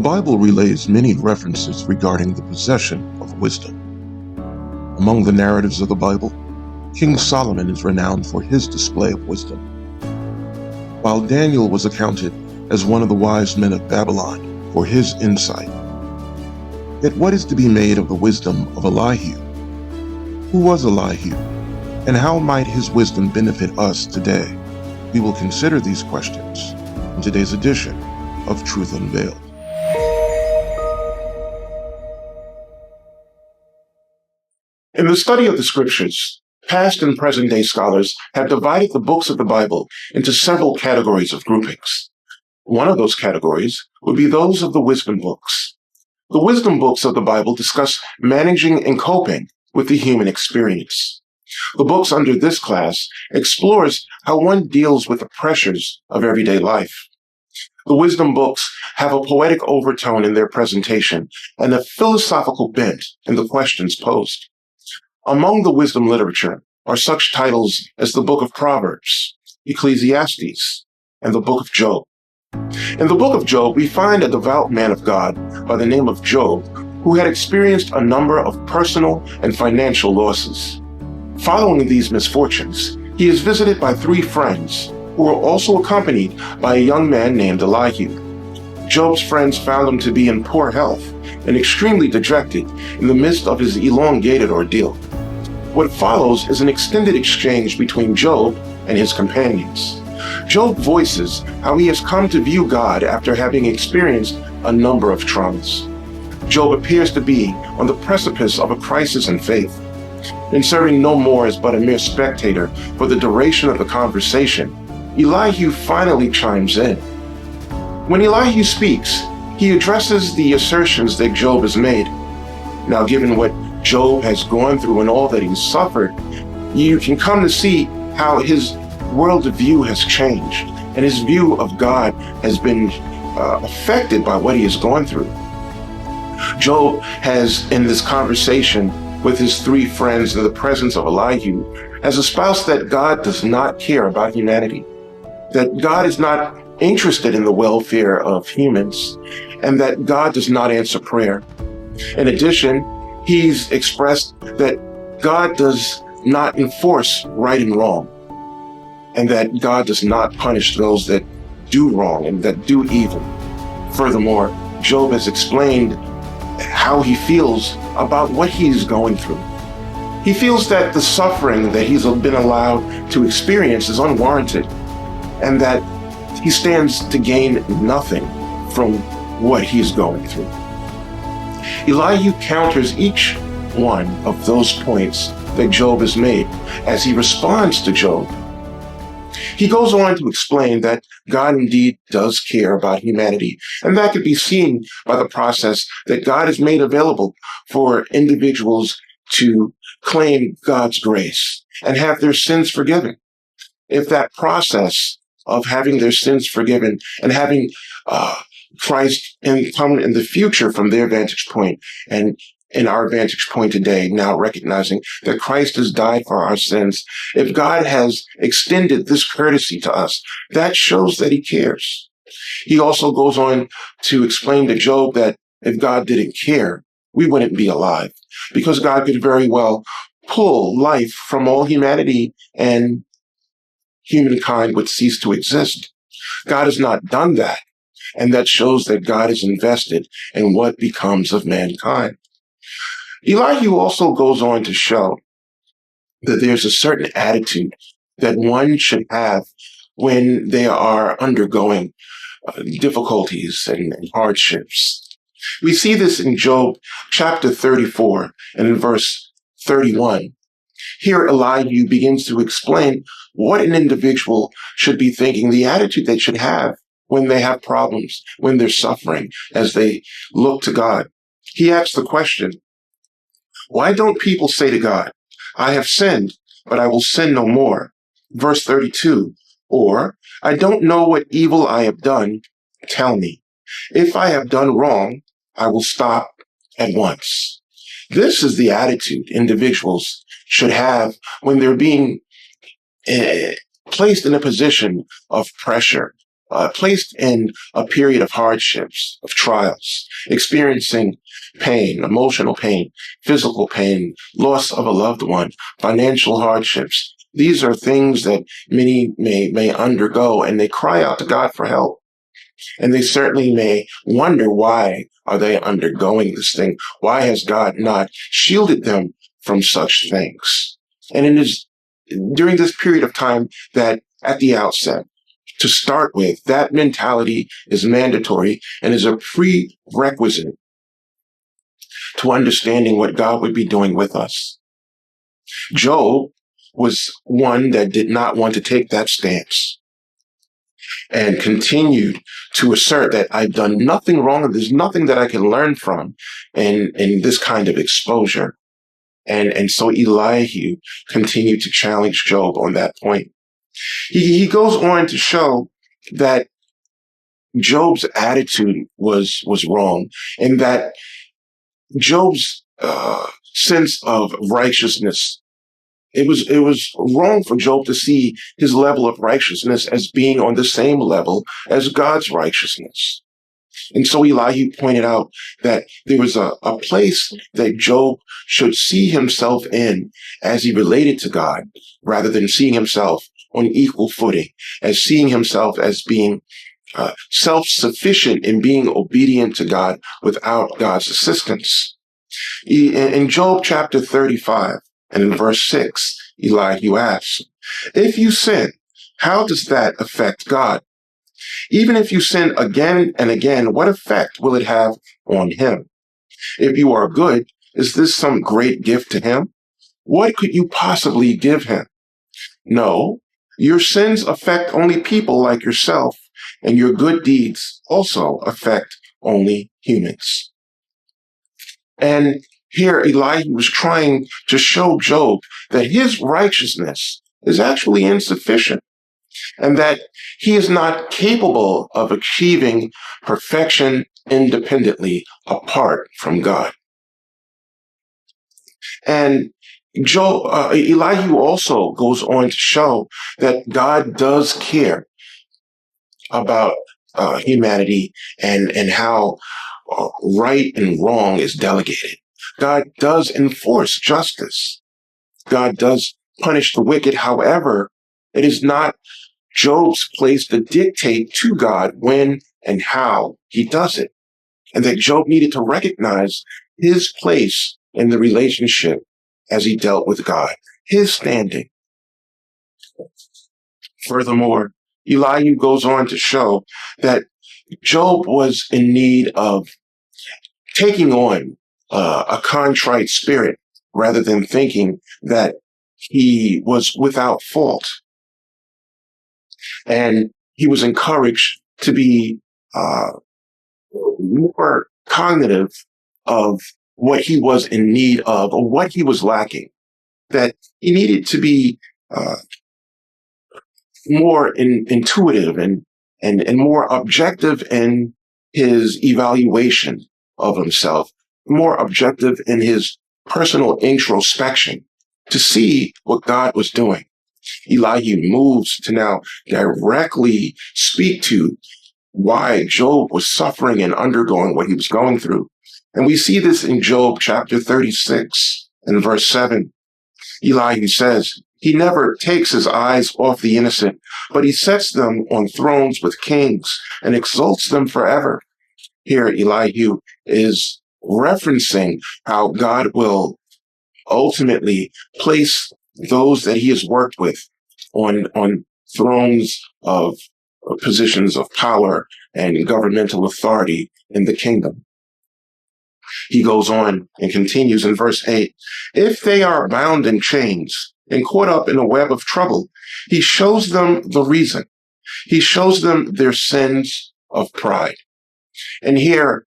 Bible relays many references regarding the possession of wisdom. Among the narratives of the Bible, King Solomon is renowned for his display of wisdom, while Daniel was accounted as one of the wise men of Babylon for his insight. Yet what is to be made of the wisdom of Elihu? Who was Elihu, and how might his wisdom benefit us today? We will consider these questions in today's edition of Truth Unveiled. In the study of the scriptures, past and present day scholars have divided the books of the Bible into several categories of groupings. One of those categories would be those of the wisdom books. The wisdom books of the Bible discuss managing and coping with the human experience. The books under this class explores how one deals with the pressures of everyday life. The wisdom books have a poetic overtone in their presentation and a philosophical bent in the questions posed. Among the wisdom literature are such titles as the Book of Proverbs, Ecclesiastes, and the Book of Job. In the Book of Job, we find a devout man of God by the name of Job who had experienced a number of personal and financial losses. Following these misfortunes, he is visited by three friends who are also accompanied by a young man named Elihu. Job's friends found him to be in poor health and extremely dejected in the midst of his elongated ordeal. What follows is an extended exchange between Job and his companions. Job voices how he has come to view God after having experienced a number of traumas. Job appears to be on the precipice of a crisis in faith, and serving no more as but a mere spectator for the duration of the conversation. Elihu finally chimes in. When Elihu speaks, he addresses the assertions that Job has made. Now, given what Job has gone through and all that he's suffered, you can come to see how his worldview has changed and his view of God has been affected by what he has gone through. Job has, in this conversation with his three friends in the presence of Elihu, has espoused that God does not care about humanity, that God is not interested in the welfare of humans, and that God does not answer prayer. In addition, he's expressed that God does not enforce right and wrong, and that God does not punish those that do wrong and that do evil. Furthermore, Job has explained how he feels about what he's going through. He feels that the suffering that he's been allowed to experience is unwarranted, and that he stands to gain nothing from what he's going through. Elihu counters each one of those points that Job has made as he responds to Job. He goes on to explain that God indeed does care about humanity, and that could be seen by the process that God has made available for individuals to claim God's grace and have their sins forgiven. If that process of having their sins forgiven and having Christ come in the future from their vantage point and in our vantage point today, now recognizing that Christ has died for our sins, if God has extended this courtesy to us, that shows that he cares. He also goes on to explain to Job that if God didn't care, we wouldn't be alive, because God could very well pull life from all humanity and humankind would cease to exist. God has not done that, and that shows that God is invested in what becomes of mankind. Elihu also goes on to show that there's a certain attitude that one should have when they are undergoing difficulties and hardships. We see this in Job chapter 34 and in verse 31. Here, Elihu begins to explain what an individual should be thinking, the attitude they should have when they have problems, when they're suffering, as they look to God. He asks the question, why don't people say to God, I have sinned, but I will sin no more? Verse 32, or, I don't know what evil I have done, tell me. If I have done wrong, I will stop at once. This is the attitude individuals should have when they're being placed in a position of pressure placed in a period of hardships, of trials, experiencing pain, emotional pain, physical pain, loss of a loved one, financial hardships. These are things that many may undergo, and they cry out to God for help. And they certainly may wonder, why are they undergoing this thing? Why has God not shielded them from such things? And it is during this period of time that at the outset, to start with, that mentality is mandatory and is a prerequisite to understanding what God would be doing with us. Job was one that did not want to take that stance and continued to assert that I've done nothing wrong and there's nothing that I can learn from in this kind of exposure. And so Elihu continued to challenge Job on that point. He goes on to show that Job's attitude was wrong, and that Job's sense of righteousness, it was wrong for Job to see his level of righteousness as being on the same level as God's righteousness. And so Elihu pointed out that there was a place that Job should see himself in as he related to God, rather than seeing himself on equal footing, as seeing himself as being self-sufficient in being obedient to God without God's assistance. In Job chapter 35 and in verse 6, Elihu asks, if you sin, how does that affect God? Even if you sin again and again, what effect will it have on him? If you are good, is this some great gift to him? What could you possibly give him? No, your sins affect only people like yourself, and your good deeds also affect only humans. And here Elihu was trying to show Job that his righteousness is actually insufficient, and that he is not capable of achieving perfection independently apart from God. And Elihu also goes on to show that God does care about humanity and how right and wrong is delegated. God does enforce justice. God does punish the wicked. However, it is not Job's place to dictate to God when and how he does it, and that Job needed to recognize his place in the relationship as he dealt with God, his standing. Furthermore, Elihu goes on to show that Job was in need of taking on a contrite spirit rather than thinking that he was without fault. And he was encouraged to be more cognitive of what he was in need of or what he was lacking, that he needed to be more intuitive and more objective in his evaluation of himself, more objective in his personal introspection to see what God was doing. Elihu moves to now directly speak to why Job was suffering and undergoing what he was going through. And we see this in Job chapter 36 and verse 7. Elihu says, he never takes his eyes off the innocent, but he sets them on thrones with kings and exalts them forever. Here, Elihu is referencing how God will ultimately place those that he has worked with on thrones of positions of power and governmental authority in the kingdom. He goes on and continues in verse 8, if they are bound in chains and caught up in a web of trouble, he shows them the reason. He shows them their sins of pride. And here,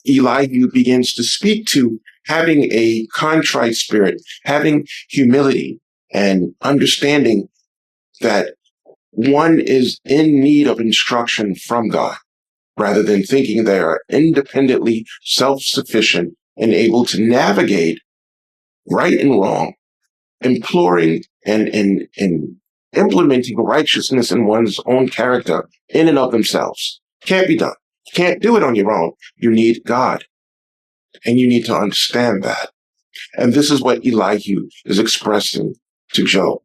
Elihu begins to speak to having a contrite spirit, having humility, and understanding that one is in need of instruction from God, rather than thinking they are independently self-sufficient and able to navigate right and wrong, imploring and implementing righteousness in one's own character in and of themselves. Can't be done. You can't do it on your own. You need God. And you need to understand that. And this is what Elihu is expressing to Job.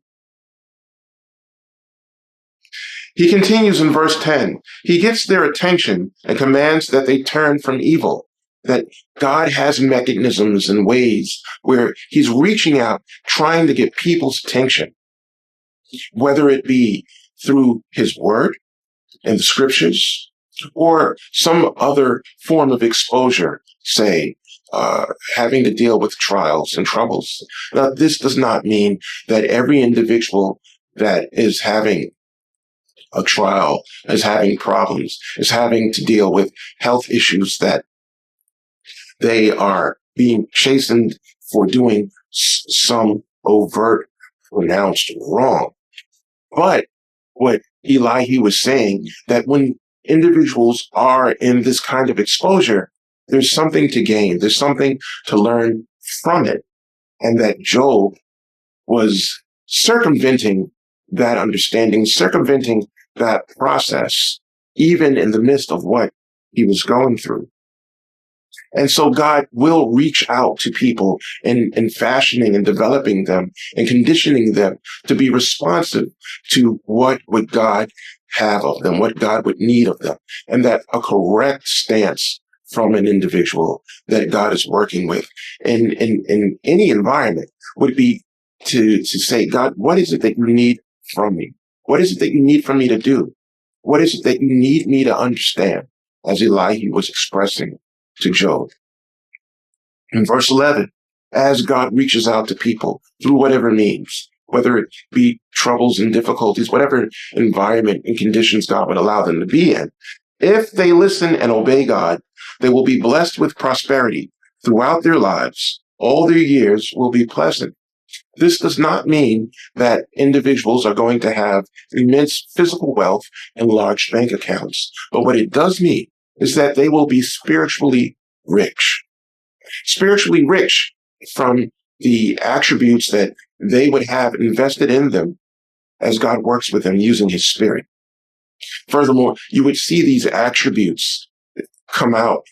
He continues in verse 10. He gets their attention and commands that they turn from evil, that God has mechanisms and ways where he's reaching out, trying to get people's attention, whether it be through his word and the scriptures or some other form of exposure, say, having to deal with trials and troubles. Now, this does not mean that every individual that is having a trial, is having problems, is having to deal with health issues, that they are being chastened for doing some overt, pronounced wrong. But what Elihu was saying, that when individuals are in this kind of exposure, there's something to gain. There's something to learn from it. And that Job was circumventing that understanding, circumventing that process, even in the midst of what he was going through. And so God will reach out to people in fashioning and developing them and conditioning them to be responsive to what would God have of them, what God would need of them, and that a correct stance from an individual that God is working with in any environment would be to say, God, what is it that you need from me? What is it that you need from me to do? What is it that you need me to understand? As Elihu was expressing to Job. In verse 11, as God reaches out to people through whatever means, whether it be troubles and difficulties, whatever environment and conditions God would allow them to be in, if they listen and obey God, they will be blessed with prosperity throughout their lives. All their years will be pleasant. This does not mean that individuals are going to have immense physical wealth and large bank accounts. But what it does mean is that they will be spiritually rich. Spiritually rich from the attributes that they would have invested in them as God works with them using his spirit. Furthermore, you would see these attributes come out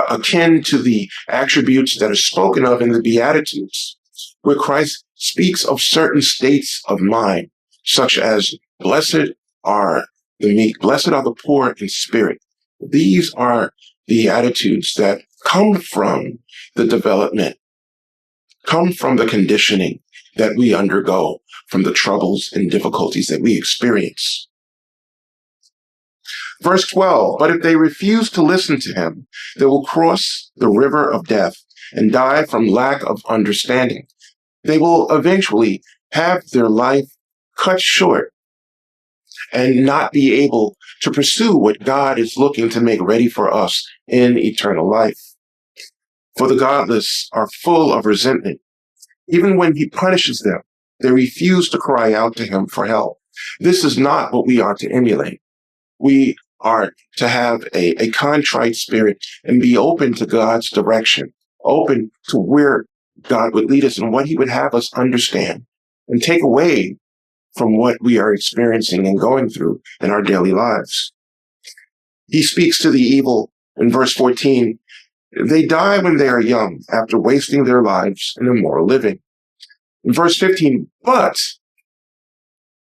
akin to the attributes that are spoken of in the Beatitudes, where Christ speaks of certain states of mind, such as blessed are the meek, blessed are the poor in spirit. These are the attitudes that come from the development, come from the conditioning that we undergo from the troubles and difficulties that we experience. Verse 12, but if they refuse to listen to him, they will cross the river of death and die from lack of understanding. They will eventually have their life cut short and not be able to pursue what God is looking to make ready for us in eternal life. For the godless are full of resentment. Even when he punishes them, they refuse to cry out to him for help. This is not what we are to emulate. We are to have a contrite spirit and be open to God's direction, open to where God would lead us and what he would have us understand, and take away from what we are experiencing and going through in our daily lives. He speaks to the evil in verse 14. They die when they are young, after wasting their lives in immoral living. In verse 15, but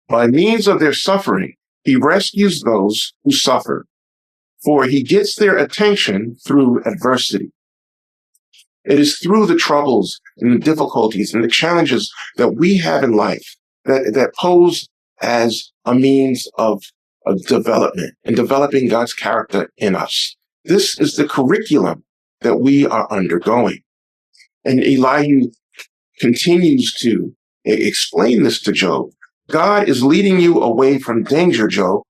by means of their suffering, he rescues those who suffer, for he gets their attention through adversity. It is through the troubles and the difficulties and the challenges that we have in life that pose as a means of development and developing God's character in us. This is the curriculum that we are undergoing. And Elihu continues to explain this to Job. God is leading you away from danger, Job,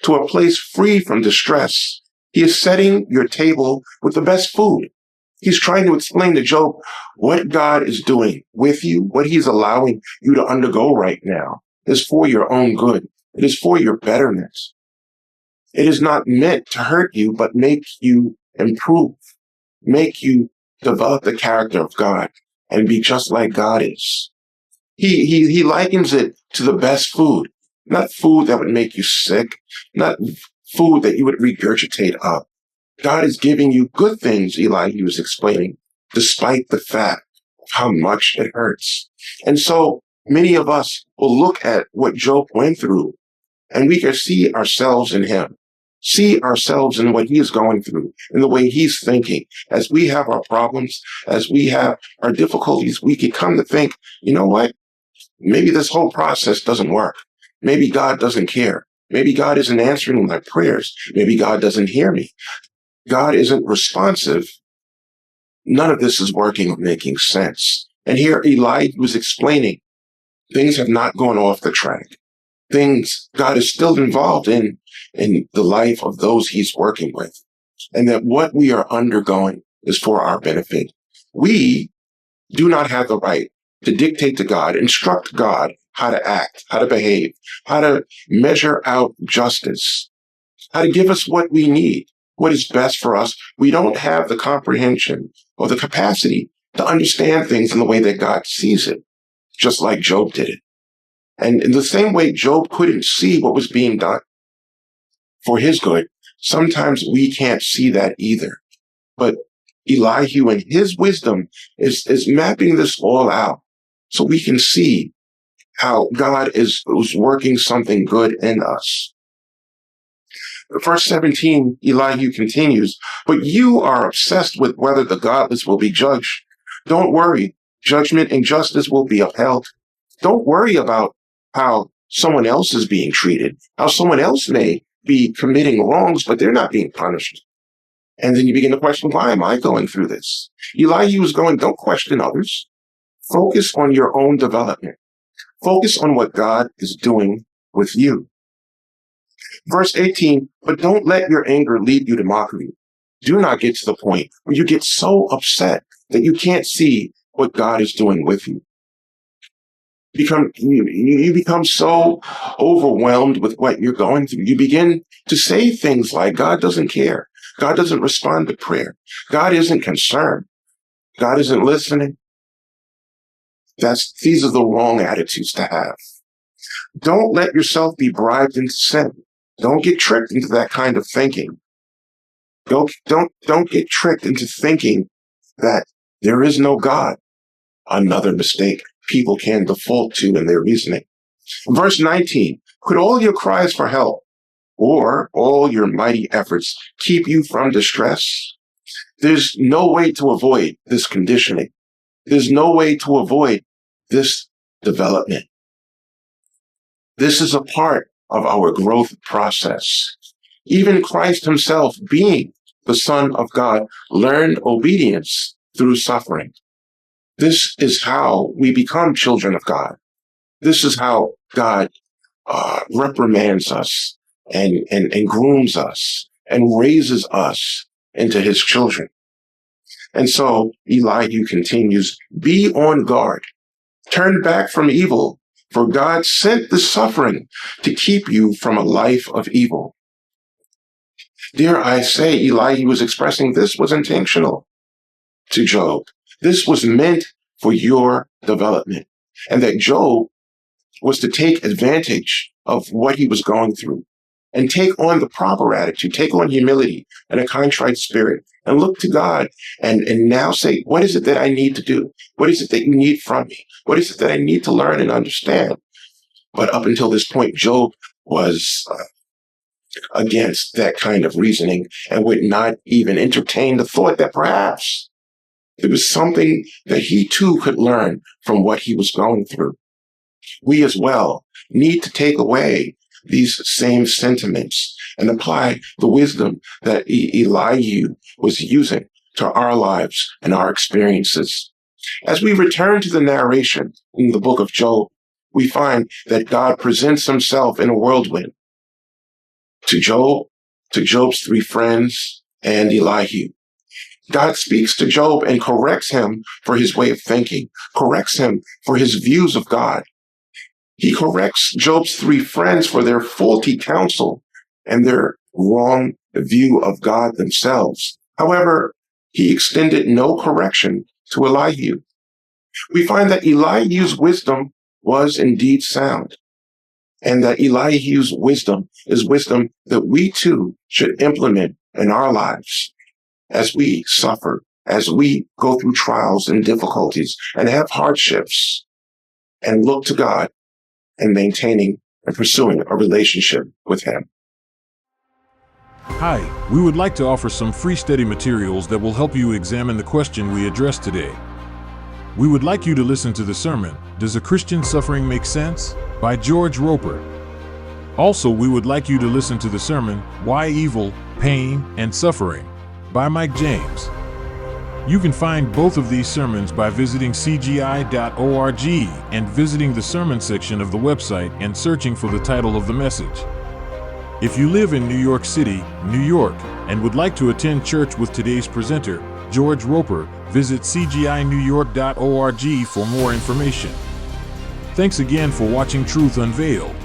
to a place free from distress. He is setting your table with the best food. He's trying to explain to Job what God is doing with you, what he's allowing you to undergo right now is for your own good. It is for your betterment. It is not meant to hurt you, but make you improve, make you develop the character of God and be just like God is. He likens it to the best food. not food that would make you sick, not food that you would regurgitate up. God is giving you good things, Elihu was explaining, despite the fact of how much it hurts. And so many of us will look at what Job went through, and we can see ourselves in him, see ourselves in what he is going through, in the way he's thinking. As we have our problems, as we have our difficulties, we can come to think, you know what? Maybe this whole process doesn't work. Maybe God doesn't care. Maybe God isn't answering my prayers. Maybe God doesn't hear me. God isn't responsive. None of this is working or making sense. And here Elihu was explaining things have not gone off the track. Things God is still involved in the life of those he's working with. And that what we are undergoing is for our benefit. We do not have the right to dictate to God, instruct God how to act, how to behave, how to measure out justice, how to give us what we need, what is best for us. We don't have the comprehension or the capacity to understand things in the way that God sees it, just like Job did it. And in the same way Job couldn't see what was being done for his good, sometimes we can't see that either. But Elihu and his wisdom is mapping this all out so we can see how God is working something good in us. Verse 17, Elihu continues, but you are obsessed with whether the godless will be judged. Don't worry. Judgment and justice will be upheld. Don't worry about how someone else is being treated, how someone else may be committing wrongs, but they're not being punished. And then you begin to question, why am I going through this? Elihu is going, don't question others. Focus on your own development. Focus on what God is doing with you. Verse 18, but don't let your anger lead you to mockery. Do not get to the point where you get so upset that you can't see what God is doing with you. You become so overwhelmed with what you're going through. You begin to say things like, God doesn't care. God doesn't respond to prayer. God isn't concerned. God isn't listening. These are the wrong attitudes to have. Don't let yourself be bribed into sin. Don't get tricked into that kind of thinking. Don't get tricked into thinking that there is no God. Another mistake people can default to in their reasoning. Verse 19, could all your cries for help or all your mighty efforts keep you from distress? There's no way to avoid this conditioning. There's no way to avoid this development. This is a part of our growth process. Even Christ himself, being the Son of God, learned obedience through suffering. This is how we become children of God. This is how God reprimands us and grooms us and raises us into his children. And so Elihu continues, be on guard. Turn back from evil, for God sent the suffering to keep you from a life of evil. Dare I say, Elihu was expressing this was intentional to Job. This was meant for your development, and that Job was to take advantage of what he was going through and take on the proper attitude, take on humility and a contrite spirit, and look to God and now say, what is it that I need to do? What is it that you need from me? What is it that I need to learn and understand? But up until this point, Job was against that kind of reasoning and would not even entertain the thought that perhaps there was something that he too could learn from what he was going through. We as well need to take away these same sentiments and apply the wisdom that Elihu was using to our lives and our experiences. As we return to the narration in the book of Job, we find that God presents himself in a whirlwind to Job, to Job's three friends, and Elihu. God speaks to Job and corrects him for his way of thinking, corrects him for his views of God. He corrects Job's three friends for their faulty counsel and their wrong view of God themselves. However, he extended no correction to Elihu. We find that Elihu's wisdom was indeed sound. and that Elihu's wisdom is wisdom that we too should implement in our lives as we suffer, as we go through trials and difficulties and have hardships, and look to God and maintaining and pursuing a relationship with Him. Hi, we would like to offer some free study materials that will help you examine the question we addressed today. We would like you to listen to the sermon, Does a Christian Suffering Make Sense? By George Roper. Also, we would like you to listen to the sermon, Why Evil, Pain, and Suffering? By Mike James. You can find both of these sermons by visiting cgi.org and visiting the sermon section of the website and searching for the title of the message. If you live in New York City, New York, and would like to attend church with today's presenter, George Roper, visit cginewyork.org for more information. Thanks again for watching Truth Unveiled.